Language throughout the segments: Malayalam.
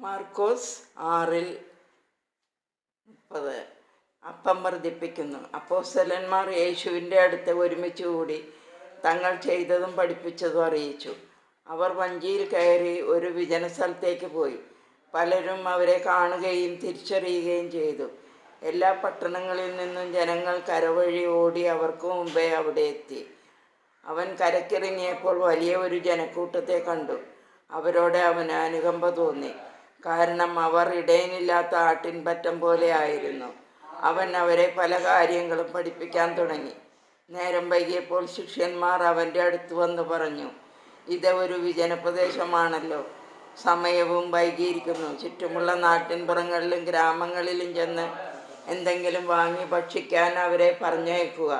മാർക്കോസ് 6:30 അപ്പം വർദ്ധിപ്പിക്കുന്നു. അപ്പോസ്തലന്മാർ യേശുവിൻ്റെ അടുത്ത് ഒരുമിച്ച് കൂടി തങ്ങൾ ചെയ്തതും പഠിപ്പിച്ചതും അറിയിച്ചു. അവർ വഞ്ചിയിൽ കയറി ഒരു വിജന സ്ഥലത്തേക്ക് പോയി. പലരും അവരെ കാണുകയും തിരിച്ചറിയുകയും ചെയ്തു. എല്ലാ പട്ടണങ്ങളിൽ നിന്നും ജനങ്ങൾ കരവഴി ഓടി അവർക്ക് മുമ്പേ അവിടെ എത്തി. അവൻ കരക്കിറങ്ങിയപ്പോൾ വലിയ ഒരു ജനക്കൂട്ടത്തെ കണ്ടു. അവരോട് അവന് അനുകമ്പ തോന്നി, കാരണം അവർ ഇടയനില്ലാത്ത ആട്ടിൻപറ്റം പോലെ ആയിരുന്നു. അവൻ അവരെ പല കാര്യങ്ങളും പഠിപ്പിക്കാൻ തുടങ്ങി. നേരം വൈകിയപ്പോൾ ശിഷ്യന്മാർ അവൻ്റെ അടുത്ത് വന്ന് പറഞ്ഞു, ഇത് ഒരു വിജനപ്രദേശമാണല്ലോ, സമയവും വൈകിയിരിക്കുന്നു. ചുറ്റുമുള്ള നാട്ടിൻപുറങ്ങളിലും ഗ്രാമങ്ങളിലും ചെന്ന് എന്തെങ്കിലും വാങ്ങി ഭക്ഷിക്കാൻ അവരെ പറഞ്ഞയക്കുക.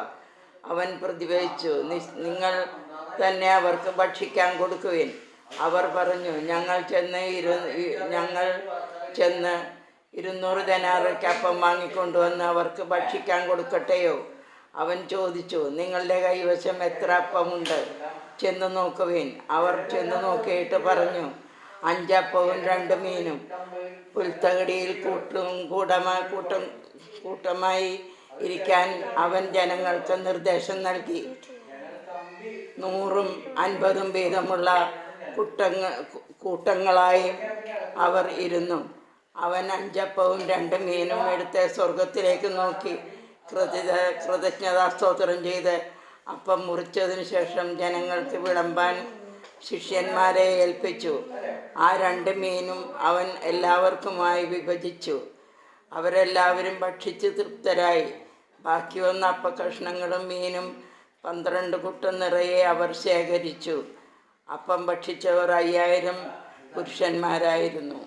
അവൻ പ്രതിവചിച്ചു, നിങ്ങൾ തന്നെ അവർക്ക് ഭക്ഷിക്കാൻ കൊടുക്കുവിൻ. അവർ പറഞ്ഞു, ഞങ്ങൾ ചെന്ന് 200 ദനാറിന് അപ്പം വാങ്ങിക്കൊണ്ടുവന്ന് അവർക്ക് ഭക്ഷിക്കാൻ കൊടുക്കട്ടെയോ? അവൻ ചോദിച്ചു, നിങ്ങളുടെ കൈവശം എത്ര അപ്പമുണ്ട്? ചെന്ന് നോക്കുവിൻ. അവർ ചെന്ന് നോക്കിയിട്ട് പറഞ്ഞു, 5 അപ്പവും 2 മീനും. പുൽത്തകടിയിൽ കൂട്ടമായി ഇരിക്കാൻ അവൻ ജനങ്ങൾക്ക് നിർദ്ദേശം നൽകി. 100ഉം 50ഉം വീതമുള്ള കൂട്ടങ്ങളായി അവർ ഇരുന്നു. അവൻ 5 അപ്പവും 2 മീനും എടുത്ത് സ്വർഗത്തിലേക്ക് നോക്കി കൃതജ്ഞതാസ്തോത്രം ചെയ്ത് അപ്പം മുറിച്ചതിന് ശേഷം ജനങ്ങൾക്ക് വിളമ്പാൻ ശിഷ്യന്മാരെ ഏൽപ്പിച്ചു. ആ 2 മീനും അവൻ എല്ലാവർക്കുമായി വിഭജിച്ചു. അവരെല്ലാവരും ഭക്ഷിച്ച് തൃപ്തരായി. ബാക്കി വന്ന അപ്പക്കഷ്ണങ്ങളും മീനും 12 കുട്ടം നിറയെ അവർ ശേഖരിച്ചു. അപ്പം ഭക്ഷിച്ചവർ 5000 പുരുഷന്മാരായിരുന്നു.